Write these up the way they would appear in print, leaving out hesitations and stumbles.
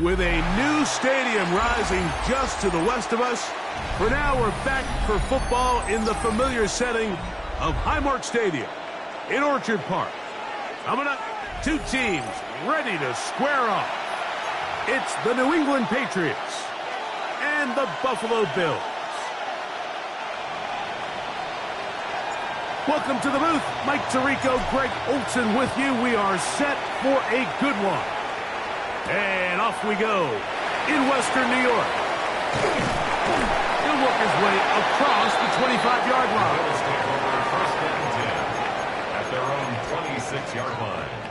With a new stadium rising just to the west of us, for now we're back for football in the familiar setting of Highmark Stadium in Orchard Park. Coming up, two teams ready to square off. It's the New England Patriots and the Buffalo Bills. Welcome to the booth. Mike Tirico, Greg Olson with you. We are set for a good one. And off we go in Western New York. He'll work his way across the 25-yard line. Bills take over first and 10 at their own 26-yard line.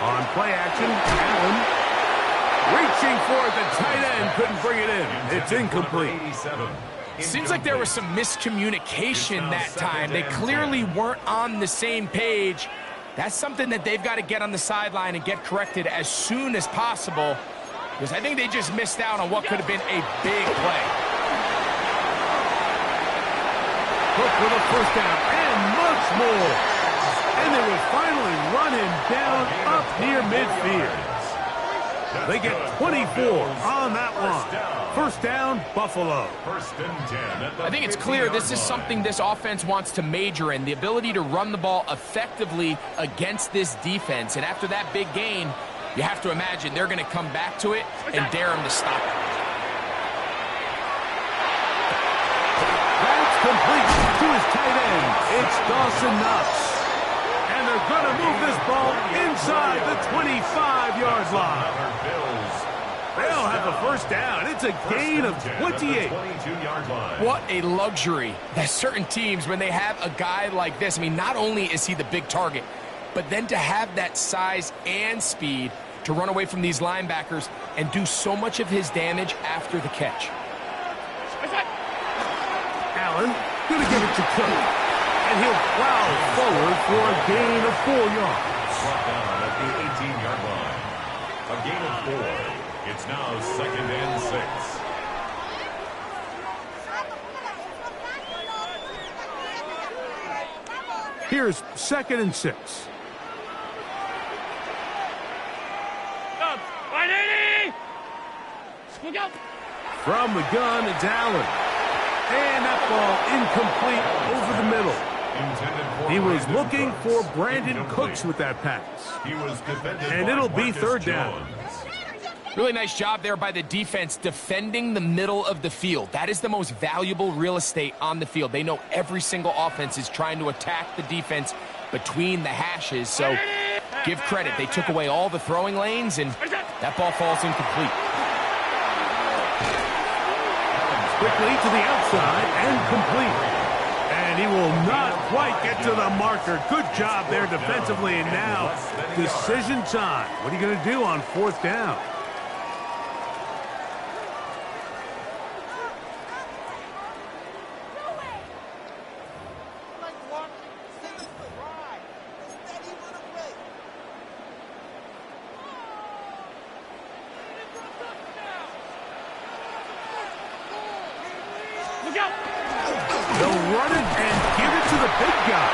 On play action, Allen reaching for it. The tight end couldn't bring it in. It's incomplete. Seems like there was some miscommunication that time. They clearly weren't on the same page. That's something that they've got to get on the sideline and get corrected as soon as possible, because I think they just missed out on what could have been a big play. Look for the first down and much more. And they will finally run him down up near midfield. They get 24 on that one. First down, Buffalo. First and 10. I think it's clear this is something this offense wants to major in, the ability to run the ball effectively against this defense. And after that big gain, you have to imagine they're going to come back to it and dare him to stop it. That's complete to his tight end. It's Dawson Knox. And they're going to move this ball inside the 25-yard line. They'll have a first down. It's a gain of 28. What a luxury that certain teams, when they have a guy like this, I mean, not only is he the big target, but then to have that size and speed to run away from these linebackers and do so much of his damage after the catch. Allen going to give it to Cook. And he'll plow forward for a gain of 4 yards. Brought down at the 18-yard line. A gain of 4. It's now second and 6. Here's second and 6. From the gun, it's Allen. And that ball incomplete over the middle. He was looking for Brandon Cooks with that pass. And it'll be third down. Really nice job there by the defense defending the middle of the field. That is the most valuable real estate on the field. They know every single offense is trying to attack the defense between the hashes. So give credit. They took away all the throwing lanes, and that ball falls incomplete. Quickly to the outside and complete. And he will not quite get to the marker. Good job there defensively. And now decision time. What are you going to do on fourth down? They'll run it and give it to the big guy.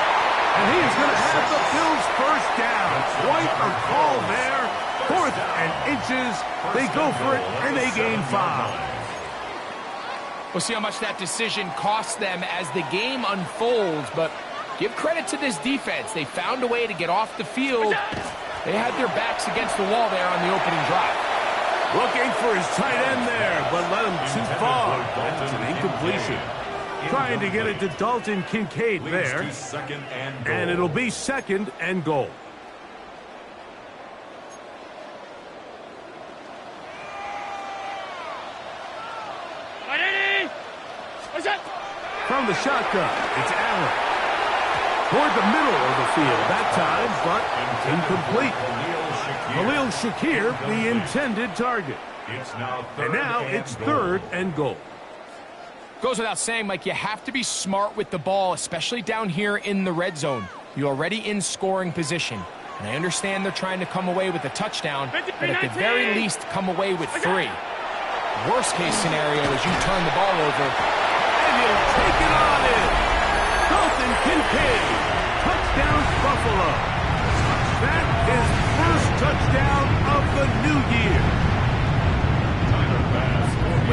And he is going to have the Bills first down. Quite a call there. 4th and inches. They go for it, and they gain 5. We'll see how much that decision costs them as the game unfolds, but give credit to this defense. They found a way to get off the field. They had their backs against the wall there on the opening drive. Looking for his tight end there, but let him too far. It's an incompletion. Trying to get it to Dalton Kincaid there. And it'll be second and goal. From the shotgun, it's Allen. Toward the middle of the field that time, but incomplete. Khalil Shakir, the intended target. And now it's third and goal. Goes without saying, Mike, you have to be smart with the ball, especially down here in the red zone. You're already in scoring position. And I understand they're trying to come away with a touchdown, but at the very least, come away with 3. Worst case scenario is you turn the ball over. And he'll take it on in. Dalton Kincaid. Touchdown, Buffalo. That is first touchdown of the new year.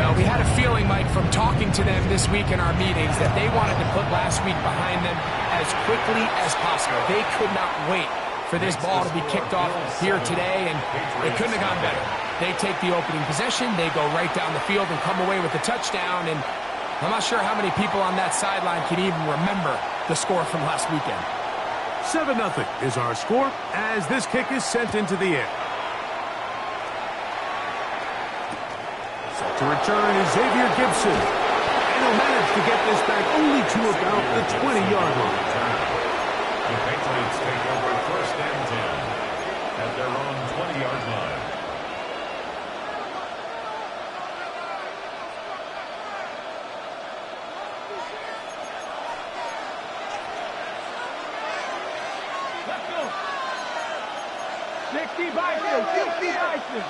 Well, we had a feeling, Mike, from talking to them this week in our meetings that they wanted to put last week behind them as quickly as possible. They could not wait for this ball to be kicked off here today, and it couldn't have gone better. They take the opening possession, they go right down the field and come away with a touchdown, and I'm not sure how many people on that sideline can even remember the score from last weekend. 7-0 is our score as this kick is sent into the air. Set to return is Xavier Gibson. And he'll manage to get this back only to about the 20-yard line. The Patriots take over first and 10 at their own 20-yard line. Let's go. 60 Bison, 60 Bison.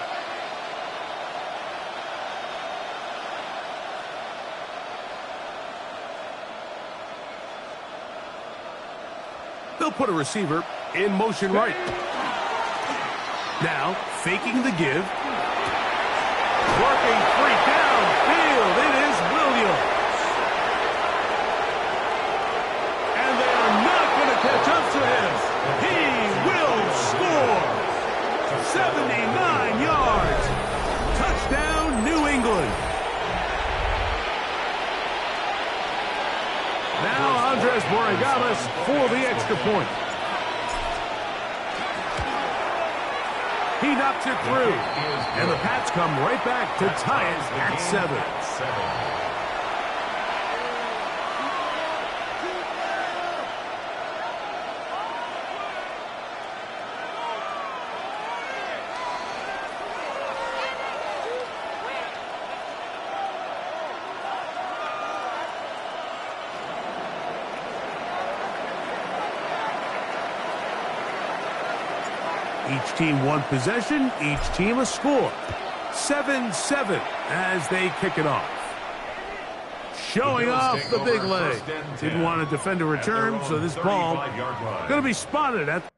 They'll put a receiver in motion right. Now, faking the give. Working free downfield. It is Williams. And they are not going to catch up to him. He will score. 79 yards. Touchdown, New England. Now Andres Borregales for the extra point. He knocks it through. And the Pats come right back to tie it at 7. Each team one possession, each team a score. 7-7 as they kick it off. Showing off the big leg. Didn't want to defend a return, so this ball going to be spotted at the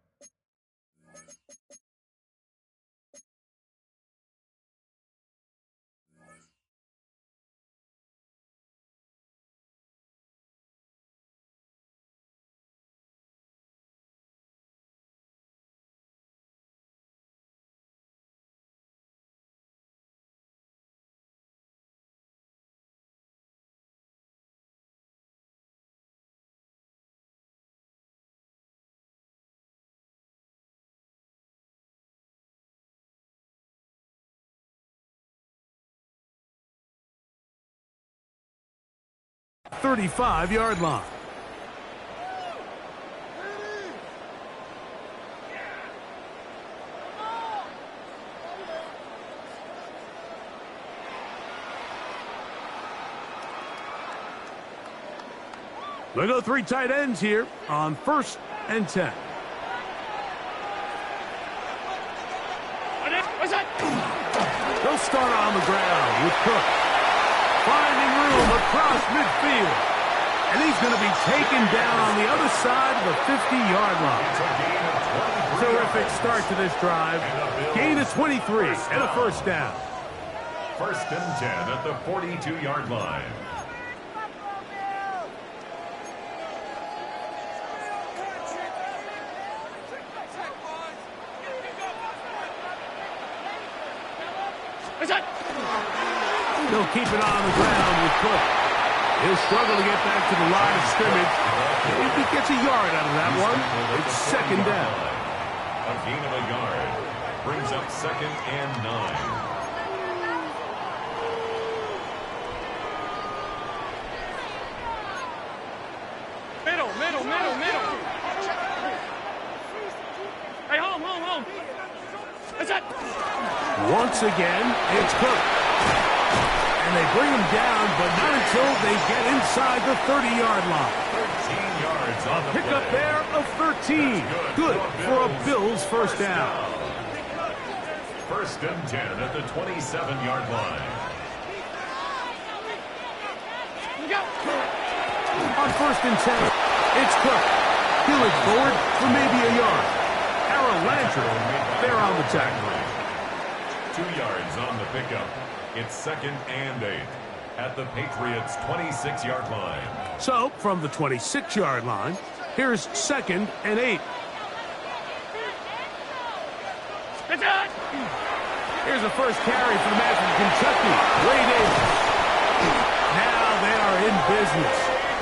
35-yard line. They go 3 tight ends here on 1st and 10. They'll start on the ground with Cook. Finding room across midfield. And he's going to be taken down on the other side of the 50-yard line. Terrific start to this drive. Gain of 23 and a first down. 1st and 10 at the 42-yard line. They'll keep it on the ground with Cook. He'll struggle to get back to the line of scrimmage. If he gets a yard out of that one, it's 2nd down. A gain of a yard brings up 2nd and 9. Middle. Hey, home. That's it. Once again, it's Cook. And they bring him down, but not until they get inside the 30-yard line. 13 yards yards on the Pickup play. there of 13. Good for a Bills first down. First and 10 at the 27-yard line. On first and 10, it's Cook. He'll forward for maybe a yard. Harold Landry there on the tackle. 2 yards on the pickup. It's second and 8 at the Patriots' 26-yard line. So, from the 26-yard line, here's second and 8. Here's the first carry for the man from Kentucky, Wade Davis. Now they are in business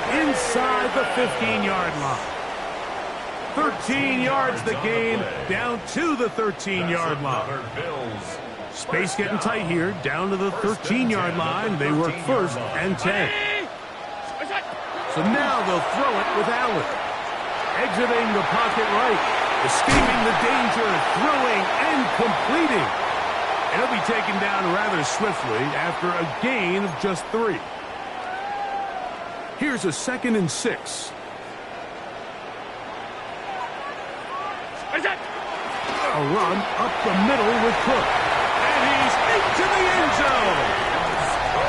inside the 15-yard line. 13 yards the gain, down to the 13-yard line. Space getting tight here, down to the 13-yard line. They work first and 10. So now they'll throw it with Allen. Exiting the pocket right, escaping the danger, throwing and completing. And he'll be taken down rather swiftly after a gain of just 3. Here's a second and 6. A run up the middle with Cook. And he's into the end zone.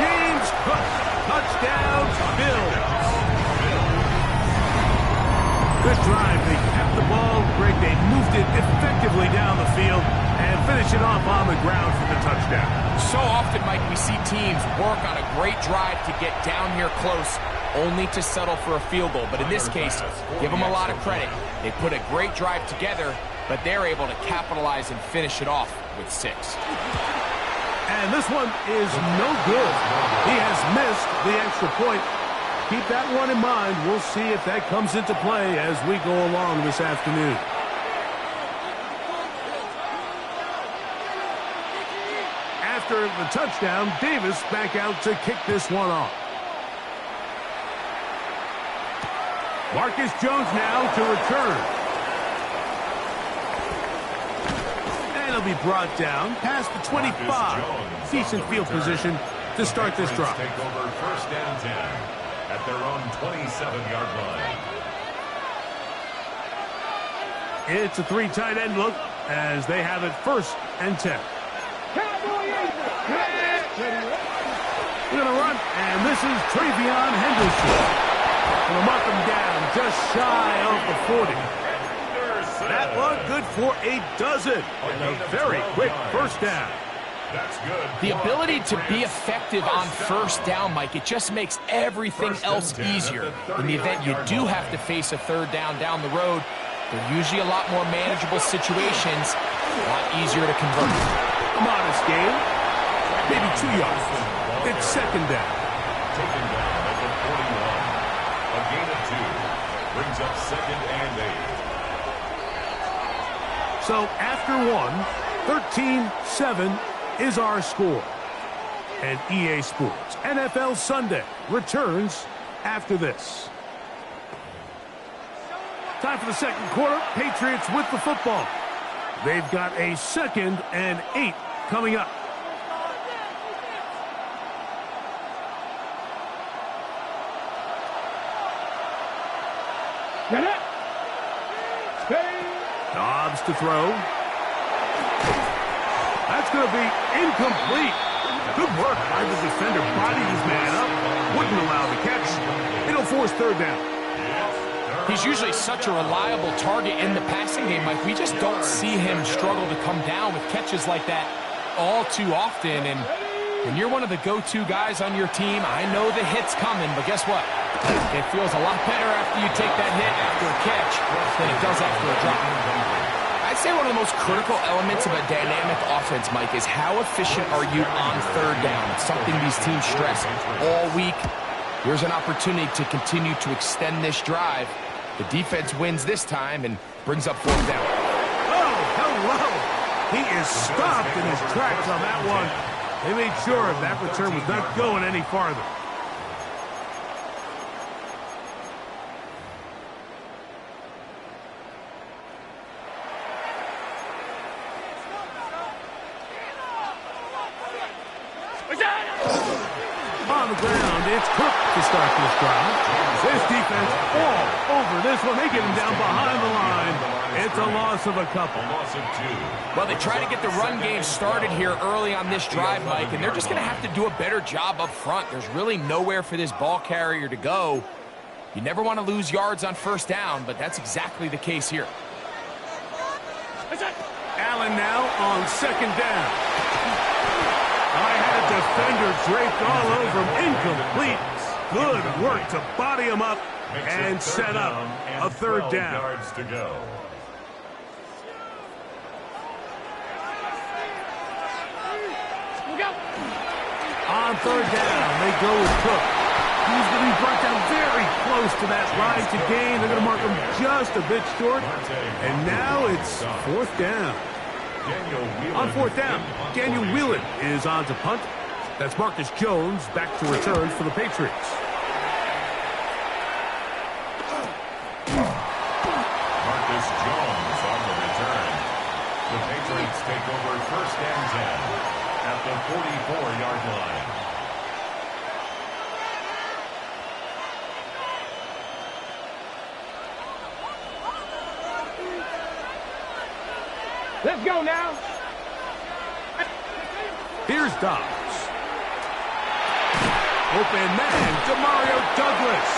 James Cook. Touchdown, Bills. Good drive. They kept the ball. Greg, they moved it effectively down the field and finish it off on the ground for the touchdown. So often, Mike, we see teams work on a great drive to get down here close, only to settle for a field goal. But in this case, give them a lot of credit. They put a great drive together, but they're able to capitalize and finish it off with 6. And this one is no good. He has missed the extra point. Keep that one in mind. We'll see if that comes into play as we go along this afternoon. After the touchdown, Davis back out to kick this one off. Marcus Jones now to return. And he'll be brought down past the 25. Decent field position to start this drive. Take over first and 10 at their own 27-yard line. It's a 3 tight end look as they have it first and 10. We're going to run, and this is Travion Henderson. Going to mark him down just shy of the 40. That one good for a dozen. And a very quick first down. That's good. The ability to be effective on first down, Mike, it just makes everything else easier. In the event you do have to face a third down the road, they're usually a lot more manageable situations, a lot easier to convert. A modest gain, maybe 2 yards. It's second down. Taken down at the 41. A gain of 2 brings up second and 8. So after one, 13-7 is our score. And EA Sports NFL Sunday returns after this. Time for the second quarter. Patriots with the football. They've got a second and 8 coming up. Dobbs to throw. That's going to be incomplete. Good work by the defender. Bodied his man up. Wouldn't allow the catch. It'll force third down. He's usually such a reliable target in the passing game, Mike. We just don't see him struggle to come down with catches like that all too often. And when you're one of the go-to guys on your team, I know the hit's coming, but guess what? It feels a lot better after you take that hit after a catch than it does after a drop. I'd say one of the most critical elements of a dynamic offense, Mike, is how efficient are you on third down? It's something these teams stress all week. Here's an opportunity to continue to extend this drive. The defense wins this time and brings up fourth down. Oh, hello. He is stopped in his tracks on that one. They made sure that return was not going any farther. On on the ground. It's Cook to start this drive. This defense all over this one. They get him down behind the line. It's a loss of a couple. Loss of 2. Well, they try to get the run game started here early on this drive, Mike, and they're just going to have to do a better job up front. There's really nowhere for this ball carrier to go. You never want to lose yards on first down, but that's exactly the case here. Allen now on second down. I had a defender draped all over him. Incomplete. Good work to body him up and set up a third down. Yards to go. On third down, they go with Cook. He's going to be brought down very close to that line to gain. They're going to mark him just a bit short. And now it's fourth down. On fourth down, Daniel Whelan is on to punt. That's Marcus Jones back to return for the Patriots. Marcus Jones on the return. The Patriots take over first and 10 at the 44-yard line. Let's go now. Here's Dobbs. Open man, Demario Douglas.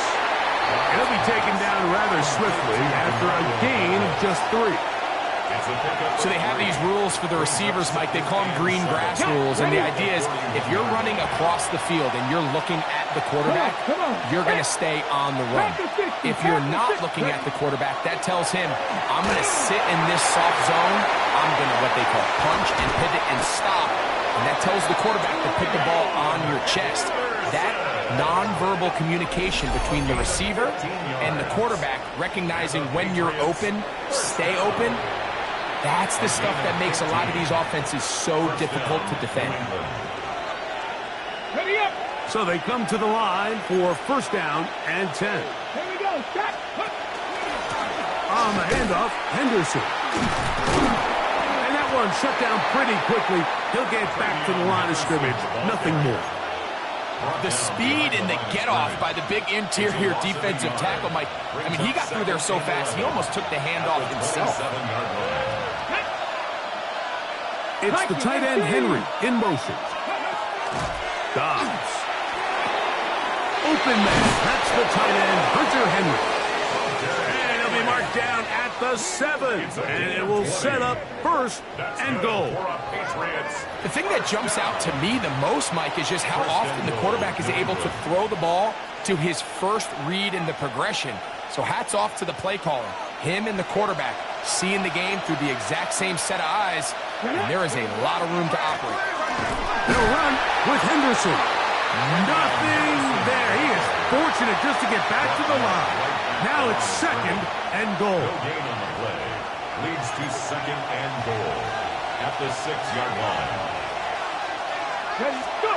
He'll be taken down rather swiftly after a gain of just 3. So they have these rules for the receivers, Mike. They call them green grass rules, and the idea is if you're running across the field and you're looking at the quarterback, you're going to stay on the run. If you're not looking at the quarterback, that tells him, I'm going to sit in this soft zone. I'm going to what they call punch and pivot and stop, and that tells the quarterback to put the ball on your chest. That nonverbal communication between the receiver and the quarterback, recognizing when you're open, stay open, that's the stuff that makes a lot of these offenses so difficult to defend. Ready up. So they come to the line for first down and 10. Here we go. Stop. On the handoff, Henderson. And that one shut down pretty quickly. He'll get back to the line of scrimmage. Nothing more. The speed and the get-off by the big interior defensive tackle, Mike. I mean, he got through there so fast, he almost took the handoff himself. It's the tight end, Henry, in motion. Dobbs. Open man. That's the tight end, Hunter Henry. And he'll be marked down at the 7. And it will set up first and goal. The thing that jumps out to me the most, Mike, is just how often the quarterback is able to throw the ball to his first read in the progression. So hats off to the play caller. Him and the quarterback seeing the game through the exact same set of eyes, and there is a lot of room to operate. They'll run with Henderson. Nothing there. He is fortunate just to get back to the line. Now it's second and goal. No gain on the play. Leads to second and goal at the 6-yard line. Ready, go.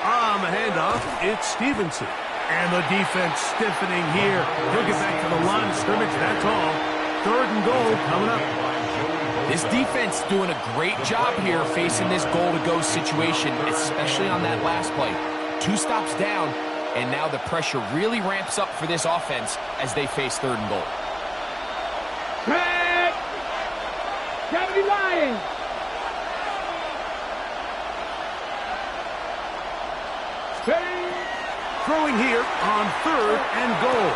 On the handoff, it's Stevenson. And the defense stiffening here. He'll get back to the line of scrimmage, that's all. Third and goal coming up. This defense doing a great job here facing this goal-to-go situation, especially on that last play. 2 stops down, and now the pressure really ramps up for this offense as they face third and goal. Red. Cavity Lions. Throwing here on third and goal.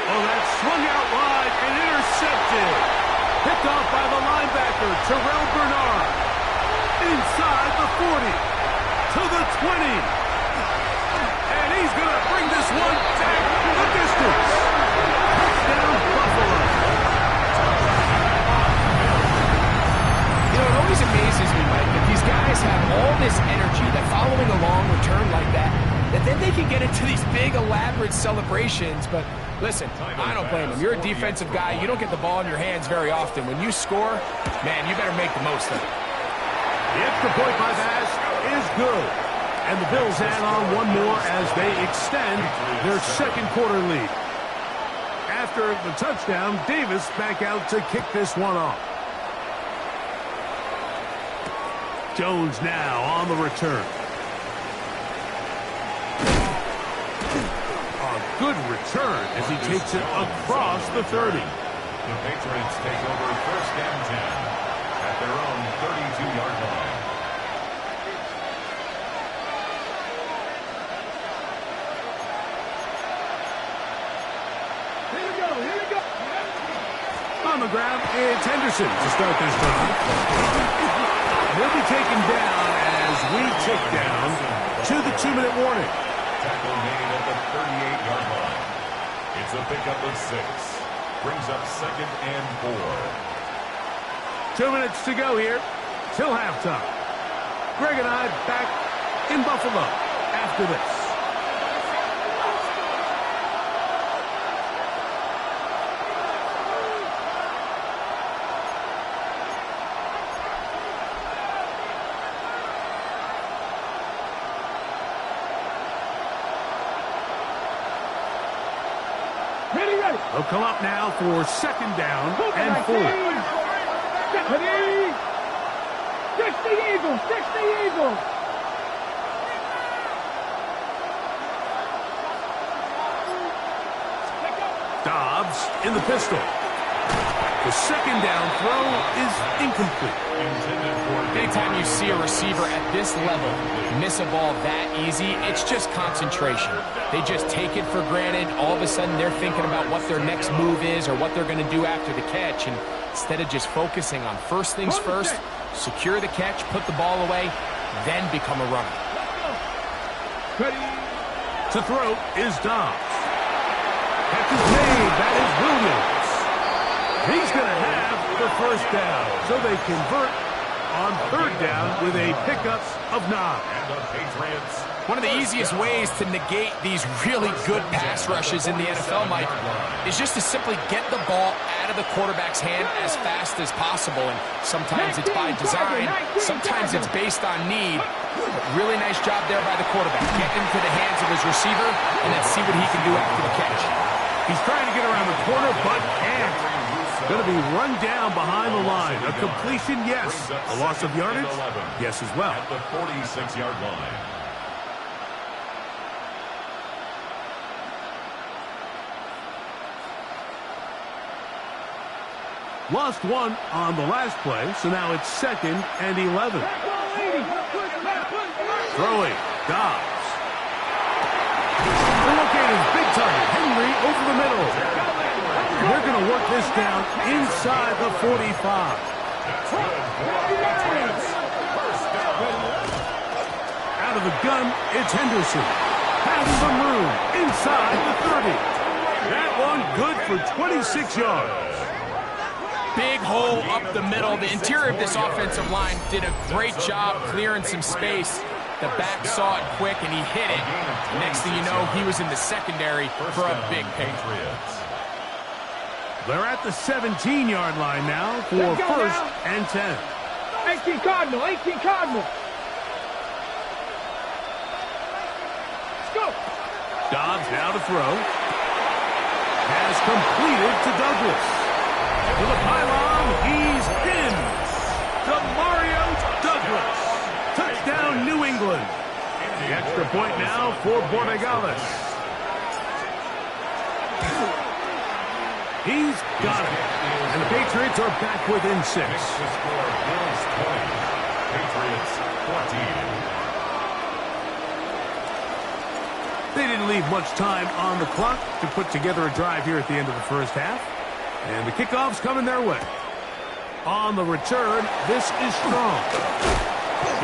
Oh, that swung out wide and intercepted. Picked off by the linebacker, Terrell Bernard. Inside the 40 to the 20. And he's going to bring this one back the distance. Touchdown, Buffalo. You know, it always amazes me, Mike, that these guys have all this energy that following a long return like that then they can get into these big, elaborate celebrations. But listen, I don't blame them. You're a defensive guy. You don't get the ball in your hands very often. When you score, man, you better make the most of it. The extra point by Bass is good. And the Bills add on one more as they extend their second quarter lead. After the touchdown, Davis back out to kick this one off. Jones now on the return. good return as he takes it across the 30. The Patriots take over first and 10 at their own 32-yard line. Here we go, here we go. On the ground, it's Henderson to start this drive. He'll be taken down as we tick down to the 2-minute warning. Tackle made at the 38-yard line. It's a pickup of 6. Brings up second and 4. 2 minutes to go here till halftime. Greg and I back in Buffalo after this. They'll come up now for second down and 4. Ready? 60 Eagles, 60 Eagles. Dobbs in the pistol. The second down throw is incomplete. Anytime you see a receiver at this level miss a ball that easy, it's just concentration. They just take it for granted. All of a sudden, they're thinking about what their next move is or what they're going to do after the catch. And instead of just focusing on first things first, secure the catch, put the ball away, then become a runner. To throw is Dobbs. Catch is made. That is Williams. He's going to have the first down. So they convert on third down with a pickup of 9. And the Patriots. One of the easiest ways to negate these really good pass rushes in the NFL, Mike, is just to simply get the ball out of the quarterback's hand as fast as possible. And sometimes it's by design, sometimes it's based on need. But really nice job there by the quarterback. Get into the hands of his receiver, and then see what he can do after the catch. He's trying to get around the corner, but can't. Going to be run down behind the line. A completion, yes. A loss of yardage, yes as well. At the 46-yard line. Lost one on the last play, so now it's second and 11. Throwing, Dobbs. They're locating his big target, Henry, over the middle. They're going to work this down inside the 45. Out of the gun, it's Henderson. Has some room inside the 30. That one good for 26 yards. Big hole up the middle. The interior of this offensive line did a great job clearing some space. The back saw it quick, and he hit it. Next thing you know, he was in the secondary for a big pickup. They're at the 17-yard line now for first and 10. 18 Cardinal, 18 Cardinal. Let's go. Dobbs now to throw. Has completed to Douglas. To the pylon, he's in. Demario Douglas. Touchdown, New England. The extra point now for Borregales. He's got it. And the Patriots are back within 6. The score, Bills 20, Patriots 14. They didn't leave much time on the clock to put together a drive here at the end of the first half. And the kickoff's coming their way. On the return, this is Strong.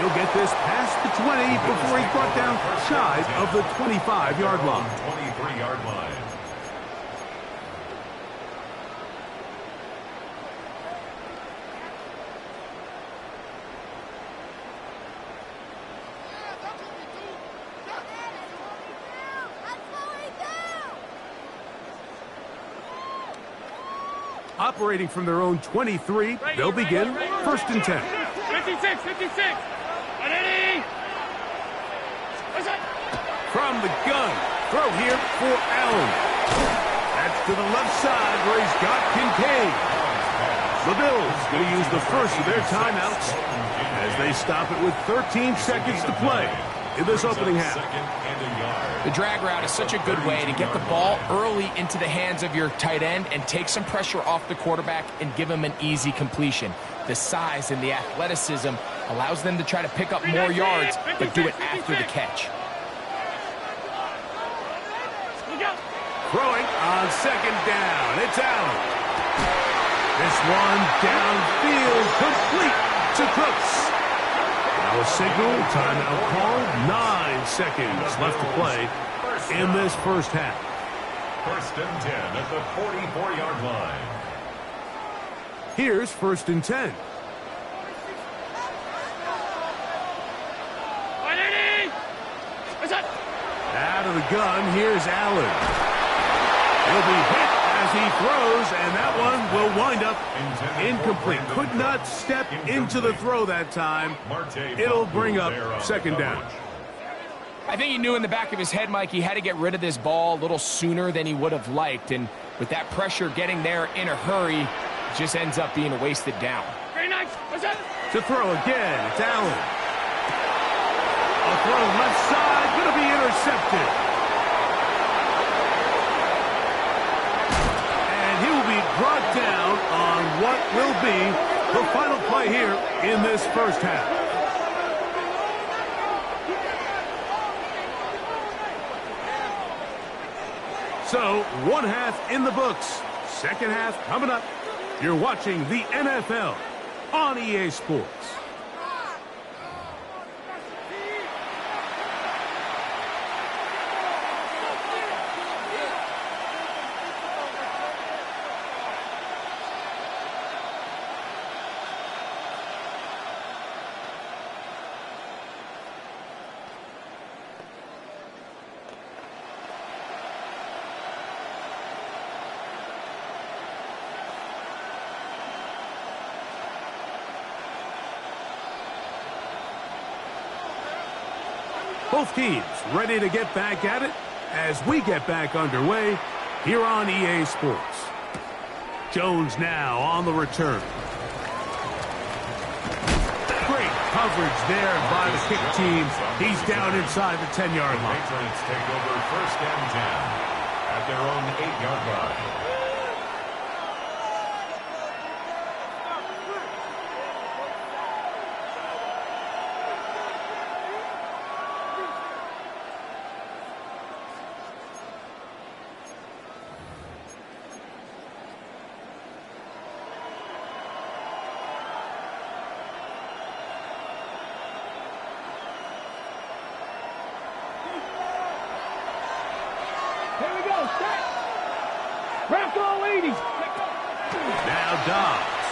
He'll get this past the 20 before he's brought down shy of the 25-yard line. 23-yard line. Operating from their own 23, they'll begin first and 10. 56, 56. Ready? From the gun, throw here for Allen. That's to the left side where he's got Kincaid. The Bills going to use the first of their timeouts as they stop it with 13 seconds to play. in this opening half. Second and a yard. The drag route is such a good way to get the ball early into the hands of your tight end and take some pressure off the quarterback and give him an easy completion. The size and the athleticism allows them to try to pick up more yards, but do it after the catch. Throwing on second down. It's Allen. This one downfield, complete to Cooks. Now a signal, timeout called. 9 seconds left to play in this first half. First and 10 at the 44-yard line. Here's first and 10. Out of the gun, here's Allen. He'll be hit as he throws, and that one will wind up incomplete. Could not step into the throw that time. It'll bring up second down. I think he knew in the back of his head, Mike, he had to get rid of this ball a little sooner than he would have liked. And with that pressure getting there in a hurry, it just ends up being a wasted down. Very nice. What's that? To throw again, it's Allen. A throw left side, going to be intercepted. And he will be brought down on what will be the final play here in this first half. So, one half in the books. Second half coming up. You're watching the NFL on EA Sports. Both teams ready to get back at it as we get back underway here on EA Sports. Jones now on the return. Great coverage there by the kick team. He's down inside the 10-yard line. Patriots take over first and 10 at their own 8-yard line. Here we go. Set. Rocco 80. Now Dobbs.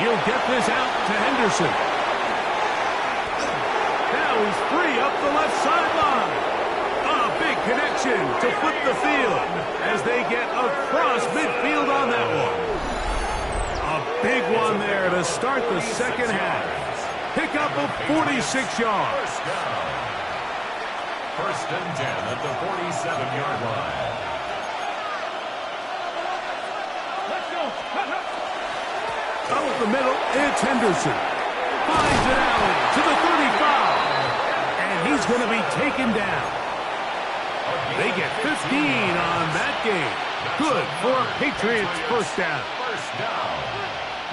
He'll get this out to Henderson. Now he's free up the left sideline. A big connection to flip the field as they get across midfield on that one. A big one there to start the second half. Pick up of 46 yards. First and 10 at the 47-yard line. Let's go. Out the middle, it's Henderson. Finds it out to the 35. And he's going to be taken down. They get 15 on that game. Good for a Patriots first down. First down.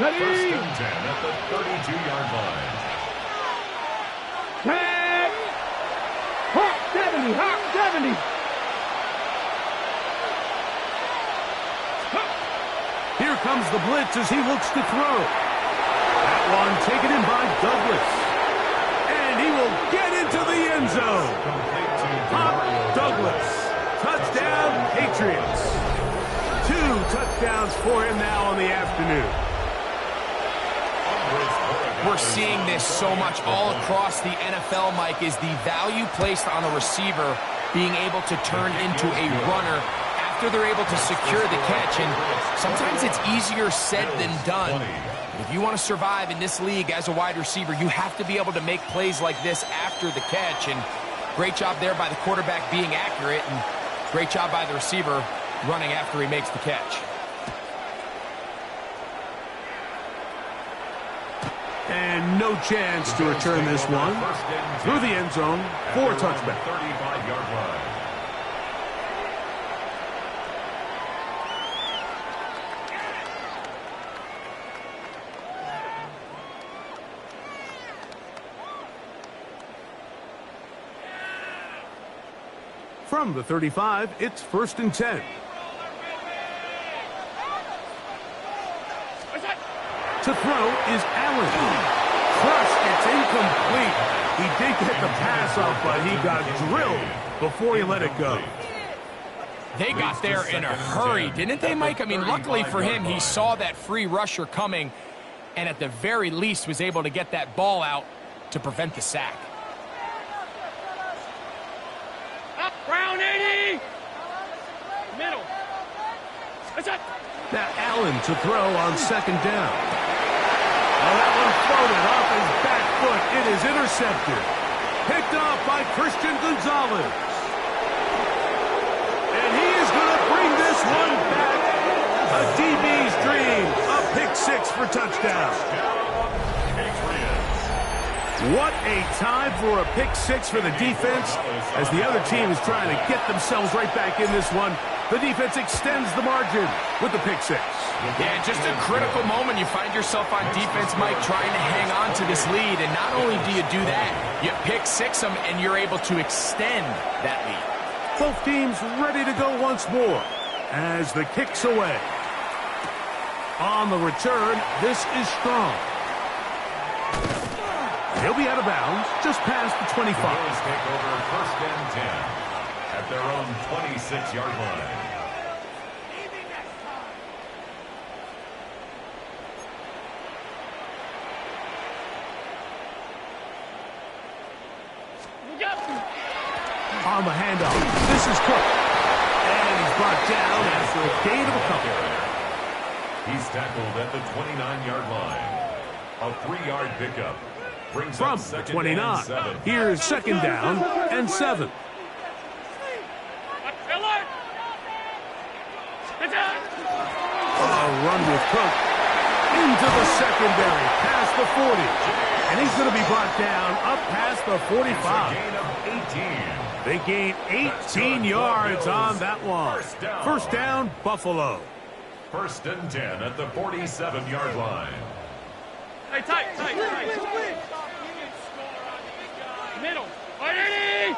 Ready. First and 10 at the 32-yard line. Tag. Hot 70. Hot 70. Here comes the blitz as he looks to throw. That one taken in by Douglas. And he will get into the end zone. Pop Douglas. Touchdown, Patriots. 2 touchdowns for him now on the afternoon. We're seeing this so much all across the NFL, Mike, is the value placed on a receiver being able to turn into a runner after they're able to secure the catch. And sometimes it's easier said than done. If you want to survive in this league as a wide receiver, you have to be able to make plays like this after the catch. And great job there by the quarterback being accurate, and great job by the receiver running after he makes the catch. And no chance to return this one through the end zone for a touchback. 35-yard line. From the 35, it's 1st and 10. To throw is Allen. Crushed, it's incomplete. He did get the pass off, but he got drilled before he let it go. They got there in a hurry, didn't they, Mike? I mean, luckily for him, he saw that free rusher coming and at the very least was able to get that ball out to prevent the sack. Up, Brown 80. Middle. Now Allen to throw on 2nd down. Oh, that one floated off his back foot. It is intercepted. Picked off by Christian Gonzalez. And he is going to bring this one back. A DB's dream. A pick 6 for touchdown. What a time for a pick 6 for the defense as the other team is trying to get themselves right back in this one. The defense extends the margin with the pick 6. Yeah, just a critical moment. You find yourself on defense, Mike, trying to hang on to this lead. And not only do you do that, you pick 6 them and you're able to extend that lead. Both teams ready to go once more as the kick's away. On the return, this is Strong. He'll be out of bounds just past the 25. The Bills take over 1st and 10 at their own 26-yard line. On the handoff, this is Cook. And he's brought down after a gain of a couple. He's tackled at the 29-yard line. A 3-yard pickup. Brings From up the 2nd 29, and 7. here's 2nd down and 7. A run with Cook into the secondary, past the 40. And he's going to be brought down up past the 45. Gain of 18. They gain 18 yards on that one. First down, Buffalo. 1st and 10 at the 47-yard line. Hey, tight. Middle. 180.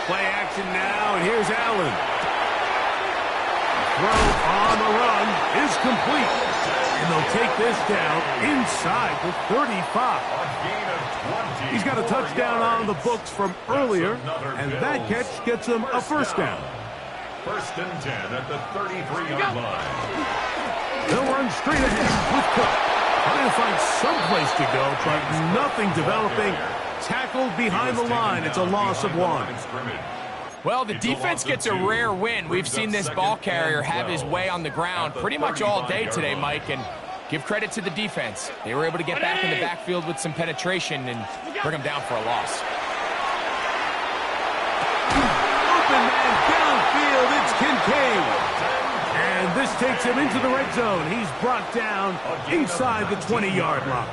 Play action now, and here's Allen. Throw on the run is complete. And they'll take this down inside the 35. A gain of 20. He's got a touchdown on the books from earlier, and that catch gets him a first down. 1st and 10 at the 33-yard line. They'll run straight ahead with Cook. Trying to find some place to go, but nothing developing. Tackled behind the line. It's a loss of 1. Well, the defense gets a rare win. We've seen this ball carrier have his way on the ground pretty much all day today, Mike, and give credit to the defense. They were able to get back in the backfield with some penetration and bring them down for a loss. Open man downfield, it's Kincaid. And this takes him into the red zone. He's brought down inside the 20-yard line.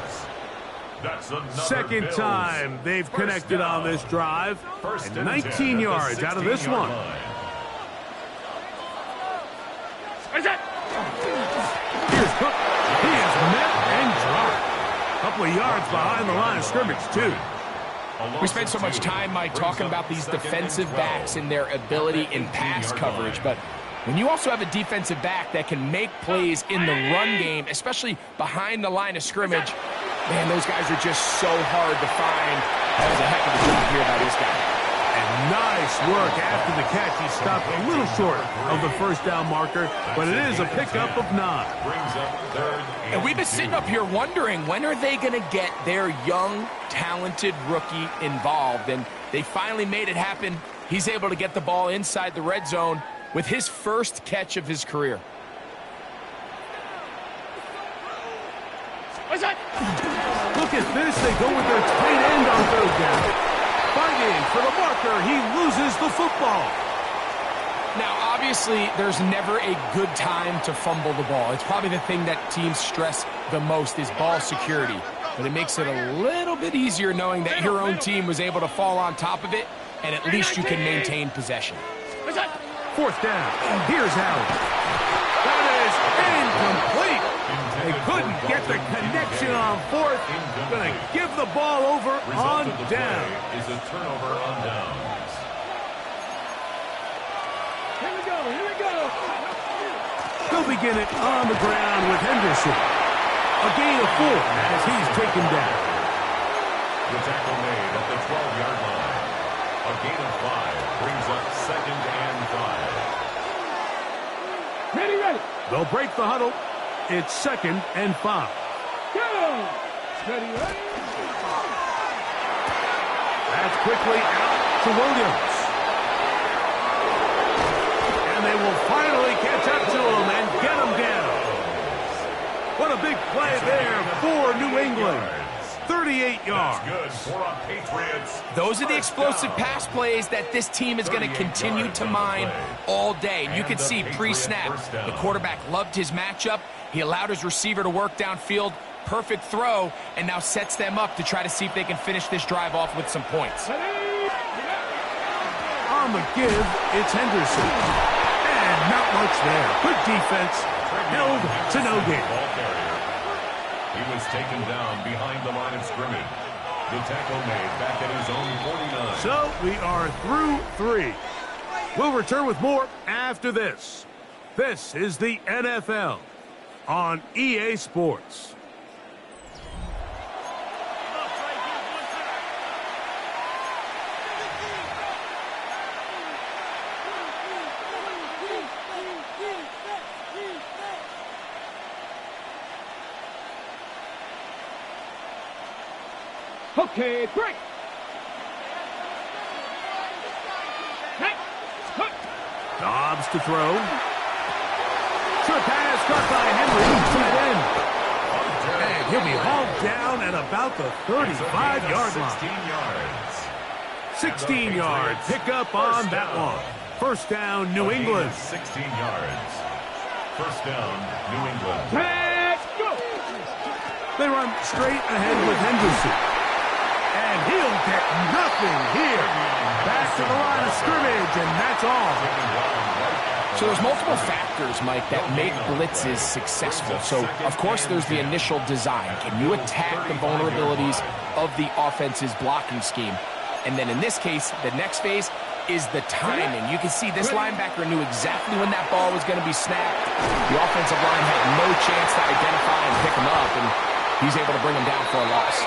Second time they've connected on this drive. And 19 yards out of this one. Here's Cook. He is met and dropped. A couple of yards behind the line of scrimmage, too. We spent so much time, Mike, talking about these defensive backs and their ability in pass coverage, but when you also have a defensive back that can make plays in the run game, especially behind the line of scrimmage, man, those guys are just so hard to find. That was a heck of a job here by this guy. And nice work after the catch. He stopped a little short of the first down marker, but it is a pickup of 9. Brings up 3rd And we've been sitting up here wondering, when are they going to get their young, talented rookie involved? And they finally made it happen. He's able to get the ball inside the red zone with his first catch of his career. Look at this. They go with their tight end on 3rd down. Fighting for the marker. He loses the football. Now, obviously, there's never a good time to fumble the ball. It's probably the thing that teams stress the most is ball security. But it makes it a little bit easier knowing that your own team was able to fall on top of it, and at least you can maintain possession. Fourth down. Here's Allen. That is incomplete. They couldn't get the connection on fourth. Going to give the ball over on down. Is a turnover on downs. Here we go, here we go. They'll begin it on the ground with Henderson. A gain of 4 as he's taken down. The tackle made at the 12-yard line. A gain of 5 brings up 2nd and 5. Ready, ready. They'll break the huddle. It's 2nd and 5. Go. Ready, ready. That's quickly out to Williams. And they will finally catch up to him and get him down. What a big play there for New England. 38 yards. Good for a Patriots. Those are the explosive pass plays that this team is going to continue to mine all day. And you can see pre-snap, the quarterback loved his matchup. He allowed his receiver to work downfield. Perfect throw, and now sets them up to try to see if they can finish this drive off with some points. On the give, it's Henderson. And not much there. Good defense. Held to no gain. He was taken down behind the line of scrimmage. The tackle made back at his own 49. So we are through 3. We'll return with more after this. This is the NFL on EA Sports. Okay, break. Hey, hook. Dobbs to throw. Short pass caught by Henry. Tight end. And he'll be hauled down at about the 35-yard line. 16 yards. Pick up on that one. First down, New England. 16 yards. First down, New England. Let's go. They run straight ahead with Henderson. And he'll get nothing here. Back to the line of scrimmage, and that's all. So there's multiple factors, Mike, that make blitzes successful. So, of course, there's the initial design. Can you attack the vulnerabilities of the offense's blocking scheme? And then in this case, the next phase is the timing. You can see this linebacker knew exactly when that ball was going to be snapped. The offensive line had no chance to identify and pick him up, and he's able to bring him down for a loss.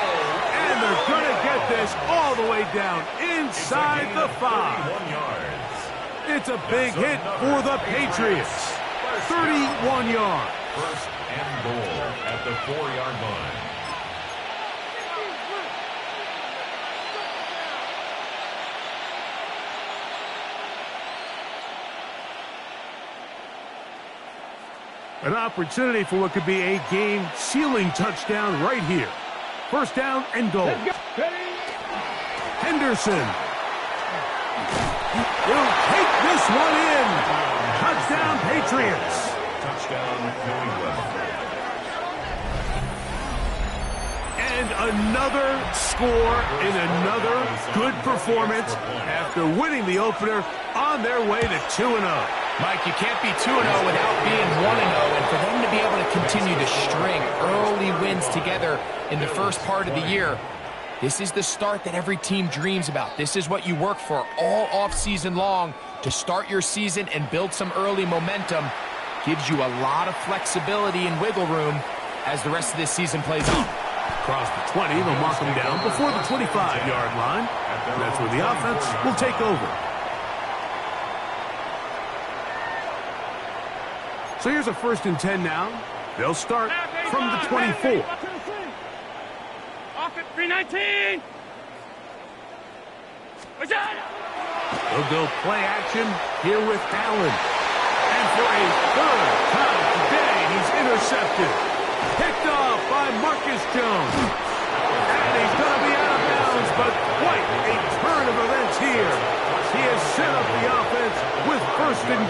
And they're going to get this all the way down inside the 5. It's a big hit for the Patriots. 31 yards. First and goal at the 4-yard line. An opportunity for what could be a game-sealing touchdown right here. First down and goal. Henderson will take this one in. Touchdown, Patriots. Touchdown, New England. And another score in another good performance after winning the opener on their way to 2-0. Mike, you can't be 2-0 without being 1-0, and for them to be able to continue to string early wins together in the first part of the year, this is the start that every team dreams about. This is what you work for all offseason long to start your season and build some early momentum. Gives you a lot of flexibility and wiggle room as the rest of this season plays on. Across the 20, they'll mark them down before the 25-yard line. That's where the offense will take over. So here's a 1st and 10 now. They'll start from the 24. Off at 319. They'll go play action here with Allen. And for a 3rd time today, he's intercepted. Picked off by Marcus Jones. And he's going to be out of bounds, but quite a turn of events here. He has set up the offense with 1st and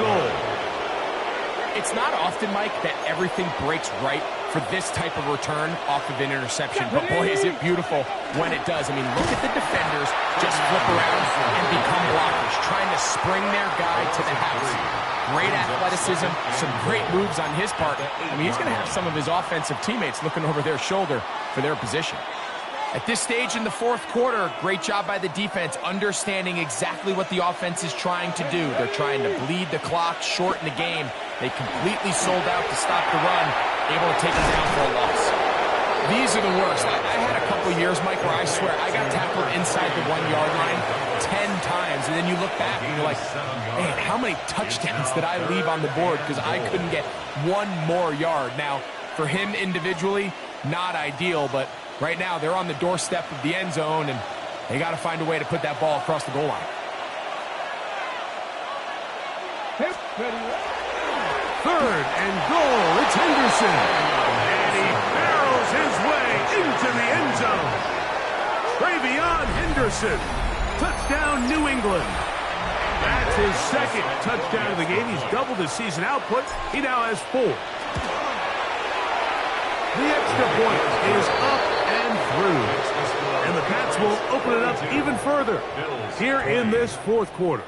It's not often, Mike, that everything breaks right for this type of return off of an interception. But boy, is it beautiful when it does. I mean, look at the defenders just flip around and become blockers, trying to spring their guy to the house. Great athleticism, some great moves on his part. I mean, he's going to have some of his offensive teammates looking over their shoulder for their position. At this stage in the fourth quarter, great job by the defense, understanding exactly what the offense is trying to do. They're trying to bleed the clock, shorten the game. They completely sold out to stop the run, able to take it down for a loss. These are the worst. I had a couple years, Mike, where I swear I got tackled inside the 1-yard line 10 times, and then you look back and you're like, man, how many touchdowns did I leave on the board because I couldn't get one more yard? Now, for him individually, not ideal, but right now they're on the doorstep of the end zone, and they got to find a way to put that ball across the goal line. Third and goal. It's Henderson. And he barrels his way into the end zone. Travion Henderson. Touchdown, New England. That's his second touchdown of the game. He's doubled his season output. He now has 4. The extra point is up and through. And the Pats will open it up even further here in this fourth quarter.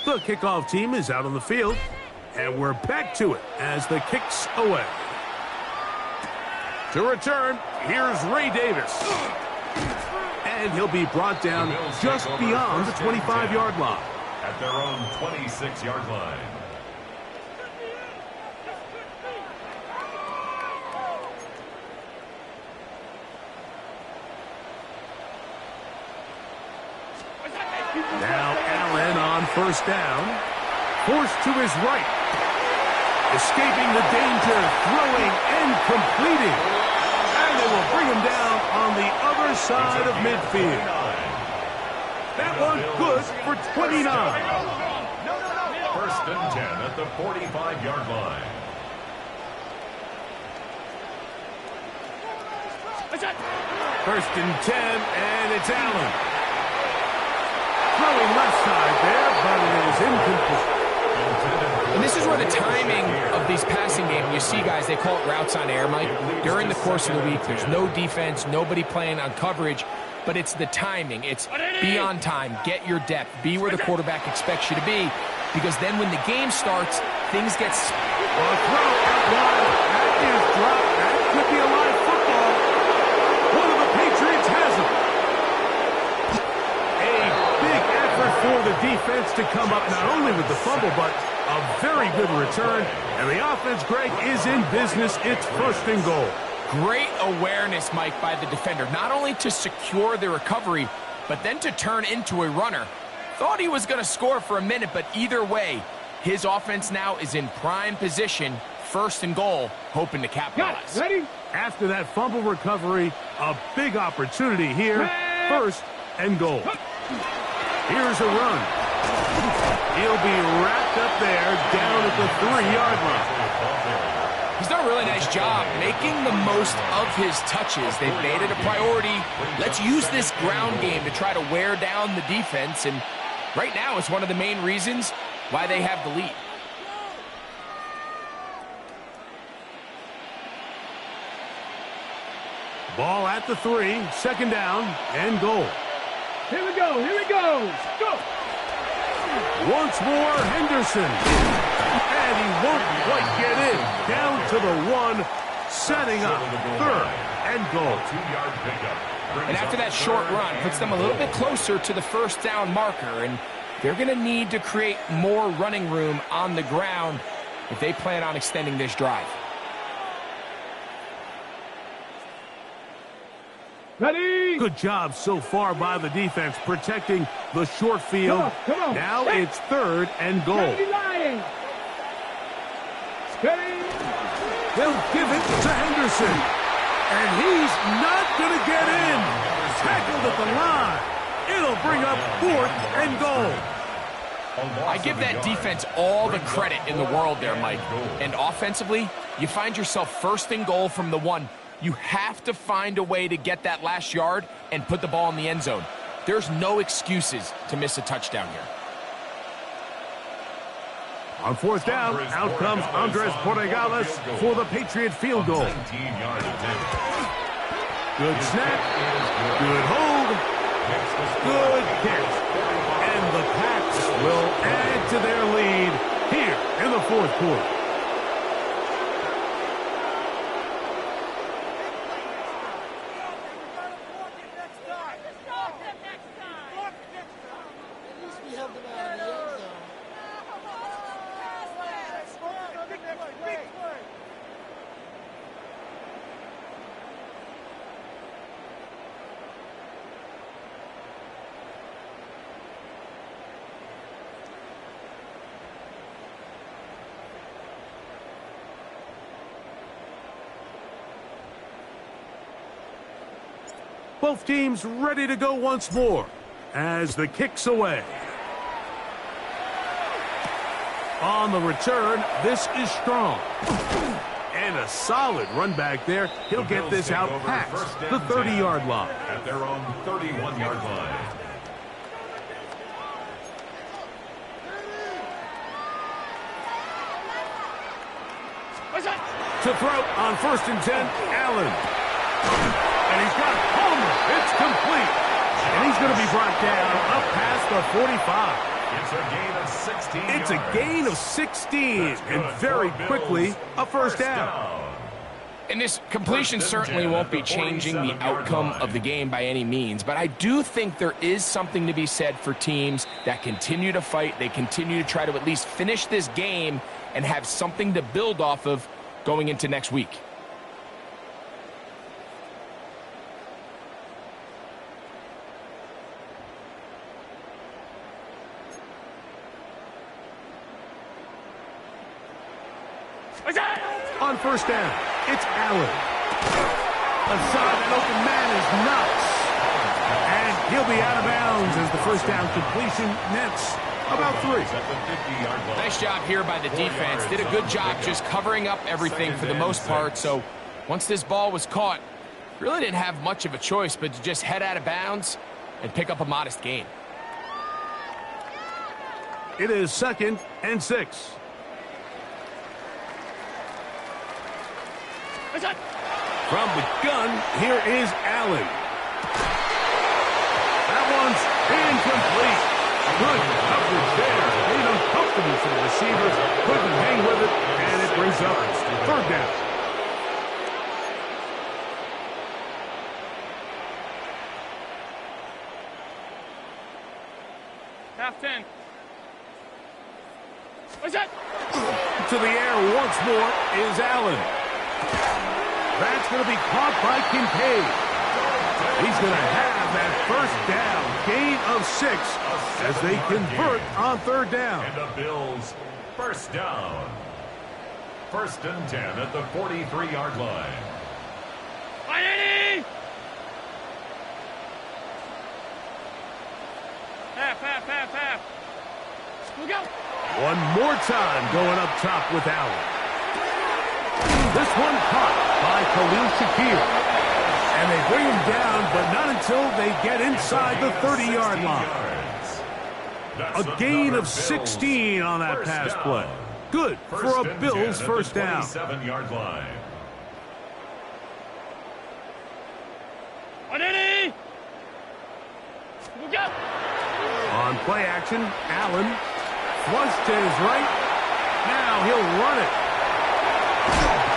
The kickoff team is out on the field, and we're back to it as the kick's away. To return, here's Ray Davis. And he'll be brought down just beyond the 25-yard line. At their own 26-yard line. Now Allen on first down. Forced to his right. Escaping the danger, throwing and completing. And they will bring him down on the other side of midfield. That one good for 29. First and 10 at the 45-yard line. First and 10, and it's Allen. Throwing left side there, but it is incomplete. And this is where the timing of these passing games, you see guys, they call it routes on air, Mike. During the course of the week, there's no defense, nobody playing on coverage, but it's the timing. It's be on time, get your depth, be where the quarterback expects you to be, because then when the game starts, things get... Well, throw out wide. That is dropped. That could be a live football. One of the Patriots has it. A big effort for the defense to come up not only with the fumble, but a very good return. And the offense, Greg, is in business. It's first and goal. Great awareness, Mike, by the defender. Not only to secure the recovery, but then to turn into a runner. Thought he was going to score for a minute, but either way, his offense now is in prime position, first and goal, hoping to capitalize. Ready? After that fumble recovery, a big opportunity here. First and goal. Here's a run. He'll be wrapped up there down at the 3-yard line. He's done a really nice job making the most of his touches. They've made it a priority. Let's use this ground game to try to wear down the defense, and right now it's one of the main reasons why they have the lead. Ball at the 3, second down and goal. Here we go. Here we go. Go. Once more, Henderson. And he won't quite get in. Down to the 1, setting up third and goal. 2-yard pickup. And after that short run, puts them a little bit closer to the first down marker, and they're going to need to create more running room on the ground if they plan on extending this drive. Ready? Good job so far by the defense protecting the short field. Come on. Now it's third and goal. Steady lying. Steady. They'll give it to Henderson. And he's not going to get in. Tackled at the line. It'll bring up fourth and goal. I give that defense all the credit in the world there, Mike. And offensively, you find yourself first and goal from the 1. You have to find a way to get that last yard and put the ball in the end zone. There's no excuses to miss a touchdown here. On fourth down, out comes Andres Porregales for the Patriot field goal. 19-yard attempt. Good snap, good hold, good catch. And the Pats will add to their lead here in the fourth quarter. Both teams ready to go once more as the kick's away. On the return, this is Strong. And a solid run back there. He'll get this out past the 30-yard line. At their own 31-yard line. To throw on 1st and 10, Allen. And he's got Homer. It's complete. And he's going to be brought down up past the 45. It's a gain of 16 It's a yards. gain of 16. And very quickly, a first down. And this completion certainly won't be changing the outcome of the game by any means, but I do think there is something to be said for teams that continue to fight. They continue to try to at least finish this game and have something to build off of going into next week. On first down, it's Allen. Aside an open man is Knox. And he'll be out of bounds as the first down completion nets about 3. At the 50-yard line. Nice job here by the defense. Did a good job just covering up everything for the most part. So once this ball was caught, really didn't have much of a choice but to just head out of bounds and pick up a modest gain. It is 2nd and 6. From the gun, here is Allen. That one's incomplete. Good coverage there. Made uncomfortable for the receivers. Couldn't hang with it, and it brings up 3rd down. Half 10. To the air once more is Allen. That's going to be caught by Kincaid. He's going to have that first down, gain of 6, as they convert on 3rd down. And the Bills, first down. 1st and 10 at the 43-yard line. Half. Look out. One more time going up top with Allen. This one caught by Khalil Shakir. And they bring him down, but not until they get inside the 30-yard line. A gain of 16 on that pass play. Good for a Bills first down. 27-yard line. On play action, Allen flush to his right. Now he'll run it.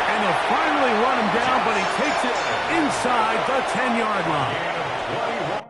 And they'll finally run him down, but he takes it inside the 10-yard line.